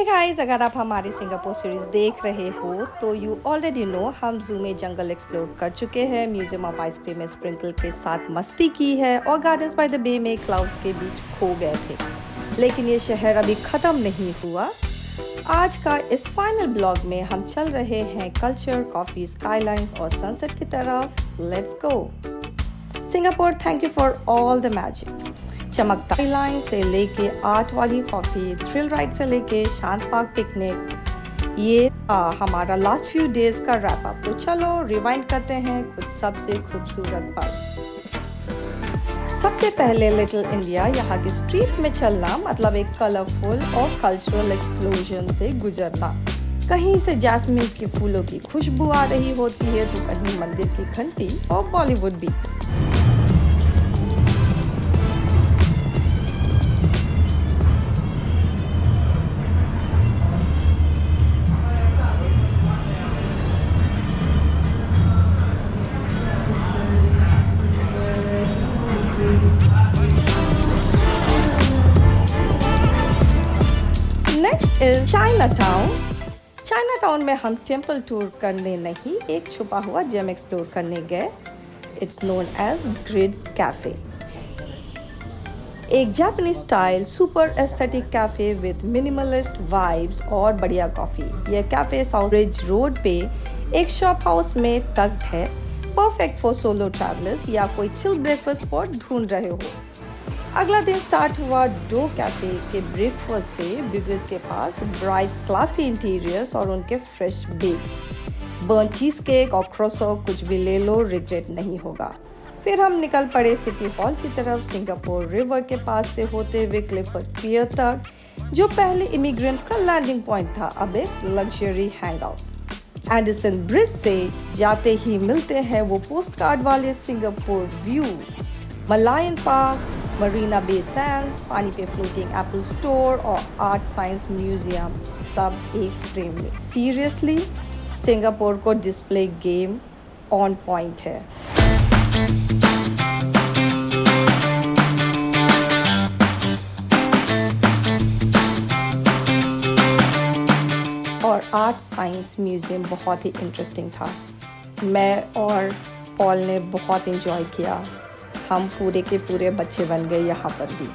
Guys, अगर आप हमारी सिंगापुर सीरीज देख रहे हो तो यू ऑलरेडी नो हम जू में जंगल एक्सप्लोर कर चुके हैं, म्यूजियम ऑफ आइसक्रीम में स्प्रिंकल के साथ मस्ती की है और गार्डन्स बाय द बे में क्लाउड्स के बीच खो गए थे। लेकिन ये शहर अभी ख़त्म नहीं हुआ। आज का इस फाइनल ब्लॉग में हम चल रहे हैं कल्चर, कॉफ़ी, स्काईलाइंस और सनसेट की तरफ। Let's go Singapore, thank you for all the magic. चमकदार लाइन से लेके आर्ट वाली कॉफ़ी, थ्रिल राइड से लेके शांत पार्क पिकनिक, ये हमारा लास्ट फ्यू डेज का रैप अप। तो चलो रिवाइंड करते हैं कुछ सबसे खूबसूरत पल। सबसे पहले लिटिल इंडिया, यहाँ की स्ट्रीट्स में चलना मतलब एक कलरफुल और कल्चरल एक्सप्लोजन से गुजरना। कहीं से जैस्मिन के फूलों की खुशबू आ रही होती है तो कहीं मंदिर की घंटी और Bollywood beats. Next is Chinatown में हम टेम्पल टूर करने नहीं, एक छुपा हुआ जेम एक्सप्लोर करने गए। It's known as grids cafe, एक Japanese style super aesthetic cafe with minimalist vibes और बढ़िया कॉफी। यह कैफे साउथ ब्रिज रोड पे एक शॉप हाउस में टक्ड है, परफेक्ट फॉर सोलो ट्रैवलर्स या कोई चिल ब्रेकफास्ट स्पॉट ढूंढ रहे हो। अगला दिन स्टार्ट हुआ डो कैफे के ब्रेकफास्ट से, बिकॉज के पास ब्राइट क्लासी इंटीरियर्स और उनके fresh bakes, burnt cheesecake croissant, कुछ भी ले लो, रिग्रेट नहीं होगा। फिर हम निकल पड़े सिटी हॉल की तरफ, सिंगापुर रिवर के पास से होते हुए क्लिफर्ड पियर तक, जो पहले इमिग्रेंट्स का लैंडिंग पॉइंट था, अब एक लग्जरी हैंगआउट। एंडरसन ब्रिज से जाते ही मिलते हैं वो पोस्ट कार्ड वाले Singapore views, Malayan park, Marina Bay Sands, पानी पे फ्लोटिंग एप्पल स्टोर और आर्ट साइंस म्यूजियम, सब एक फ्रेम में। सीरियसली सिंगापुर को डिस्प्ले गेम ऑन पॉइंट है। और आर्ट साइंस म्यूजियम बहुत ही इंटरेस्टिंग था। मैं और पॉल ने बहुत एंजॉय किया। हम पूरे के पूरे बच्चे बन गए यहाँ पर भी।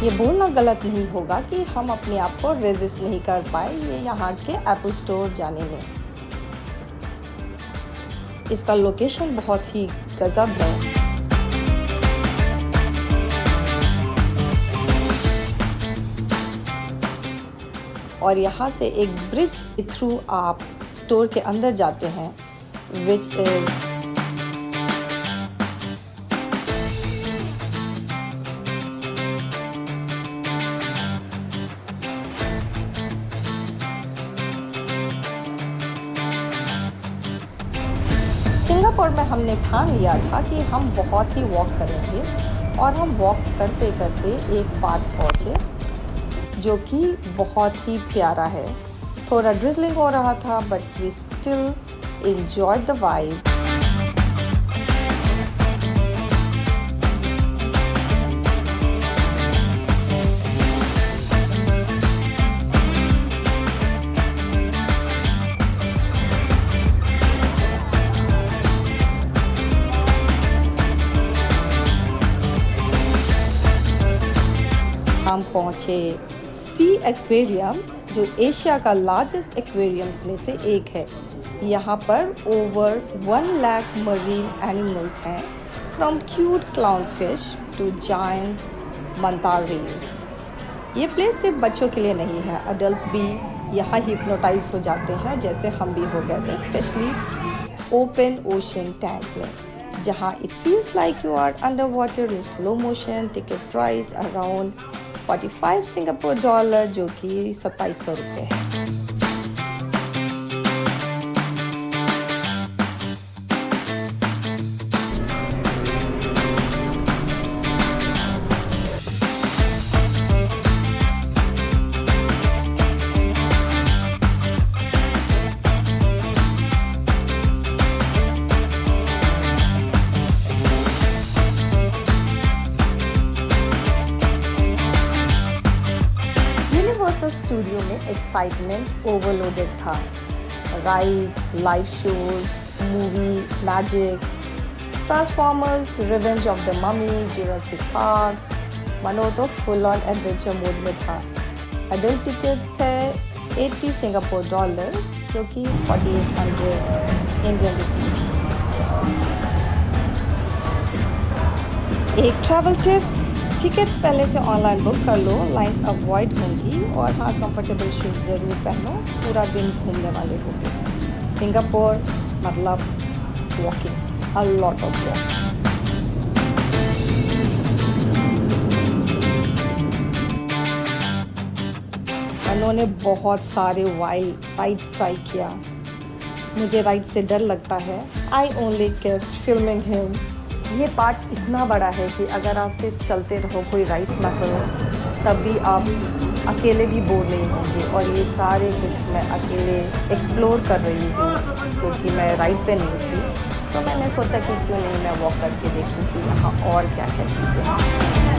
ये बोलना गलत नहीं होगा कि हम अपने आप को रेजिस्ट नहीं कर पाए ये यहाँ के एप्पल स्टोर जाने में। इसका लोकेशन बहुत ही गजब है। और यहाँ से एक ब्रिज के थ्रू आप स्टोर के अंदर जाते हैं, विच इज सिंगापुर में हमने ठान लिया था कि हम बहुत ही वॉक करेंगे और हम वॉक करते करते एक पार्क पहुँचे जो कि बहुत ही प्यारा है। थोड़ा ड्रिजलिंग हो रहा था but we still enjoy the vibe. हम पहुँचे सी एक्वेरियम, जो एशिया का लार्जेस्ट एक्वेरियम्स में से एक है। यहाँ पर ओवर 1 लाख मरीन एनिमल्स हैं, from cute clown fish to giant manta rays. ये प्लेस सिर्फ बच्चों के लिए नहीं है, अडल्ट्स भी यहाँ हिप्नोटाइज हो जाते हैं, जैसे हम भी हो गए थे, स्पेशली ओपन ओशन टैंक में। जहाँ it feels like you are underwater in slow motion. Ticket price around $45 Singapore dollar, जो कि 2700 रुपये है। यूनिवर्सल स्टूडियो में एक्साइटमेंट ओवरलोडेड था। Rides, live shows, movie magic, transformers, revenge of the mummy, Jurassic park, मनो तो फुल ऑन एडवेंचर मोड में था। एडल्ट टिकट्स है 80 सिंगापुर डॉलर, जो कि 4800 इंडियन रुपीज। एक ट्रैवल टिप, टिकट्स पहले से ऑनलाइन बुक कर लो, लाइंस अवॉइड होंगी, और हाँ कंफर्टेबल शूज ज़रूर पहनो, पूरा दिन घूमने वाले होंगे। सिंगापुर मतलब walking, a lot of walk. उन्होंने बहुत सारे वाइल्ड राइड्स ट्राई किया। मुझे राइड से डर लगता है। I only kept filming him. ये पार्ट इतना बड़ा है कि अगर आप सिर्फ चलते रहो, कोई राइड्स ना करो, तब भी आप अकेले भी बोर नहीं होंगे। और ये सारे कुछ मैं अकेले एक्सप्लोर कर रही हूँ, क्योंकि मैं राइड पे नहीं थी। तो मैंने सोचा कि क्यों नहीं मैं वॉक करके देखूँ कि यहाँ और क्या क्या चीज़ें हैं।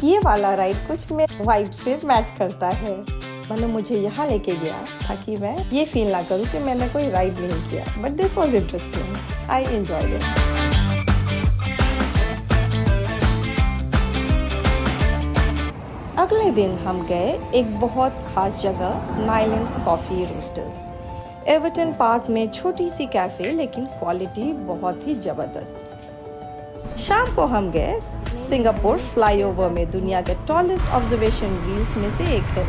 ये वाला राइड कुछ मेरे वाइब से मैच करता है। मैंने मुझे यहाँ लेके गया ताकि मैं ये फील ना करूँ कि मैंने कोई राइड नहीं किया, but this was interesting, I enjoyed it. अगले दिन हम गए एक बहुत खास जगह, नाइलैंड कॉफ़ी रोस्टर्स। एवर्टन पार्क में छोटी सी कैफ़े, लेकिन क्वालिटी बहुत ही ज़बरदस्त। शाम को हम गए सिंगापुर फ्लाईओवर में, दुनिया के टॉलेस्ट ऑब्जर्वेशन व्हील्स में से एक है।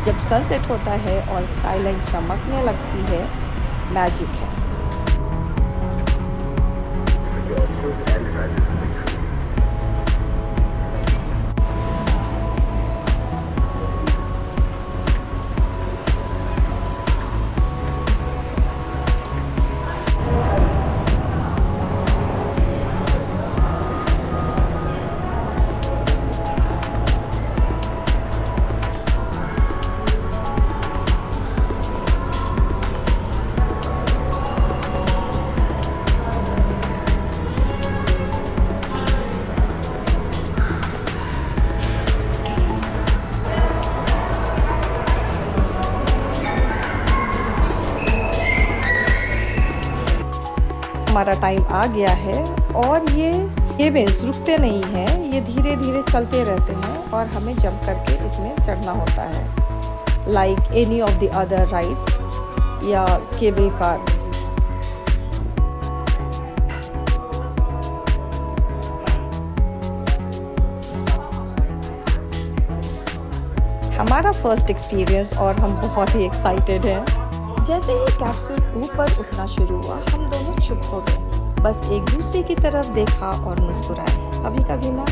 जब सनसेट होता है और स्काईलाइन चमकने लगती है, मैजिक है। हमारा टाइम आ गया है और ये केबिन्स रुकते नहीं हैं, ये धीरे धीरे चलते रहते हैं और हमें जंप करके इसमें चढ़ना होता है, like any of the other rides या केबल कार। हमारा फर्स्ट एक्सपीरियंस और हम बहुत ही एक्साइटेड हैं। जैसे ही कैप्सूल ऊपर उठना शुरू हुआ, हम दोनों चुप हो गए, बस एक दूसरे की तरफ देखा और मुस्कुराए। कभी कभी ना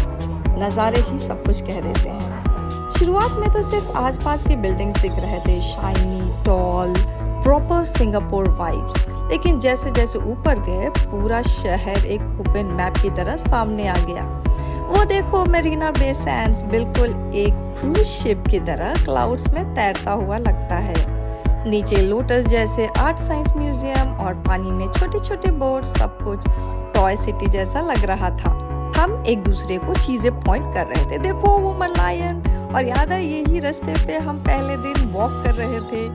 नज़ारे ही सब कुछ कह देते हैं। शुरुआत में तो सिर्फ आसपास के बिल्डिंग्स दिख रहे थे, shiny, tall, proper Singapore vibes. लेकिन जैसे जैसे ऊपर गए, पूरा शहर एक ओपन मैप की तरह सामने आ गया। वो देखो, मरीना बे सैंड्स बिल्कुल एक क्रूज शिप की तरह क्लाउड्स में तैरता हुआ लगता है। नीचे लोटस जैसे आर्ट साइंस म्यूजियम और पानी में छोटे छोटे बोट, सब कुछ टॉय सिटी जैसा लग रहा था। हम एक दूसरे को चीजें पॉइंट कर रहे थे, देखो वो मलायन, और याद है यही रास्ते पे हम पहले दिन वॉक कर रहे थे।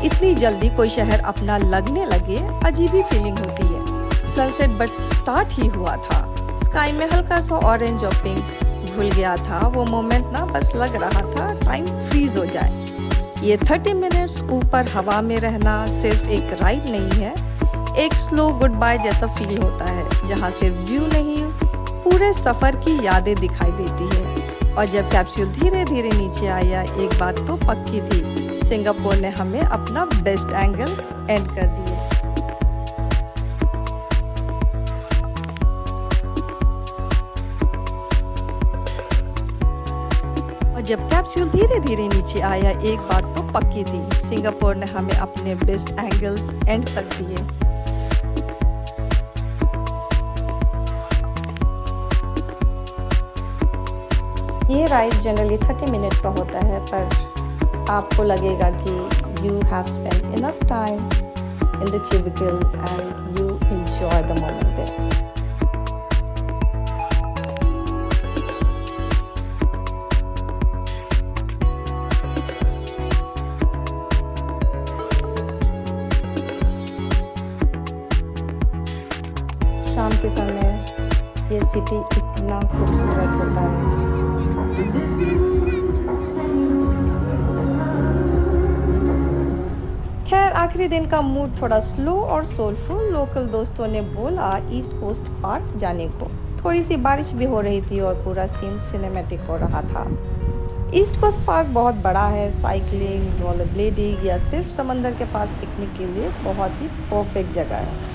इतनी जल्दी कोई शहर अपना लगने लगे, अजीब ही फीलिंग होती है। सनसेट बट स्टार्ट ही हुआ था। स्काई में हल्का सा ऑरेंज और पिंक घुल गया था। वो मोमेंट ना बस लग रहा था टाइम फ्रीज हो जाए। ये 30 मिनट्स ऊपर हवा में रहना सिर्फ एक राइड नहीं है, एक स्लो गुड बाय जैसा फील होता है, जहाँ सिर्फ व्यू नहीं पूरे सफ़र की यादें दिखाई देती है। और जब कैप्सूल धीरे धीरे नीचे आया, एक बात तो पक्की थी, सिंगापुर ने हमें अपना बेस्ट एंगल एंड कर दिया। और जब कैप्सूल धीरे धीरे नीचे आया, एक बात तो पक्की थी, सिंगापुर ने हमें अपने बेस्ट एंगल्स एंड तक दिए। ये राइड जनरली 30 मिनट्स का होता है, पर आपको लगेगा कि you have spent enough time in the cubicle and you enjoy the moment there. शाम के समय ये सिटी इतना खूबसूरत होता है। खैर, आखिरी दिन का मूड थोड़ा स्लो और सोलफुल। लोकल दोस्तों ने बोला ईस्ट कोस्ट पार्क जाने को। थोड़ी सी बारिश भी हो रही थी और पूरा सीन सिनेमैटिक हो रहा था। ईस्ट कोस्ट पार्क बहुत बड़ा है। साइकिलिंग, रोलर ब्लेडिंग या सिर्फ समंदर के पास पिकनिक के लिए बहुत ही परफेक्ट जगह है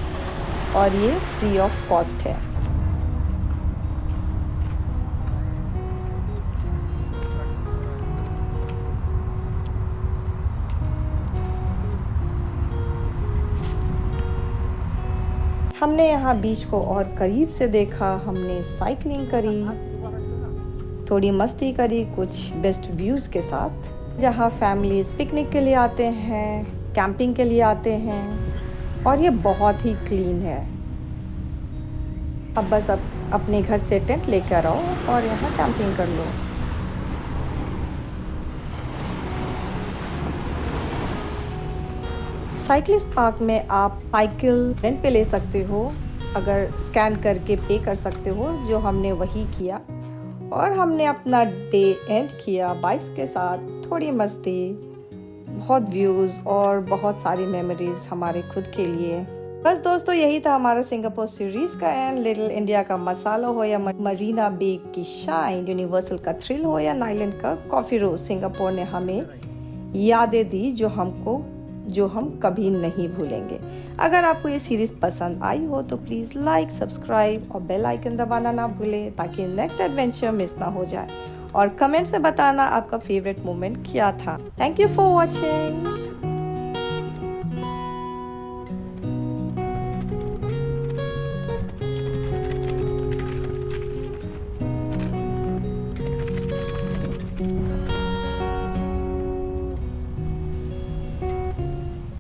और ये फ्री ऑफ कॉस्ट है। हमने यहाँ बीच को और करीब से देखा। हमने साइकिलिंग करी, थोड़ी मस्ती करी कुछ बेस्ट व्यूज़ के साथ, जहाँ फैमिलीज़ पिकनिक के लिए आते हैं, कैंपिंग के लिए आते हैं, और ये बहुत ही क्लीन है। अब बस अपने घर से टेंट लेकर आओ और यहाँ कैंपिंग कर लो। साइकिलिस्ट पार्क में आप साइकिल रेंट पे ले सकते हो, अगर स्कैन करके पे कर सकते हो, जो हमने वही किया। और हमने अपना डे एंड किया बाइक्स के साथ, थोड़ी मस्ती, बहुत व्यूज़ और बहुत सारी मेमोरीज हमारे खुद के लिए। बस दोस्तों, यही था हमारा सिंगापुर सीरीज़ का एंड। लिटिल इंडिया का मसाला हो या मरीना बे की शाइन, यूनिवर्सल का थ्रिल हो या नाइलैंड का कॉफ़ी रोज, सिंगापुर ने हमें यादें दी जो हम कभी नहीं भूलेंगे। अगर आपको ये सीरीज़ पसंद आई हो तो प्लीज़ लाइक, सब्सक्राइब और बेल आइकन दबाना ना भूलें, ताकि नेक्स्ट एडवेंचर मिस ना हो जाए। और कमेंट से बताना आपका फेवरेट मोमेंट क्या था। Thank you for watching.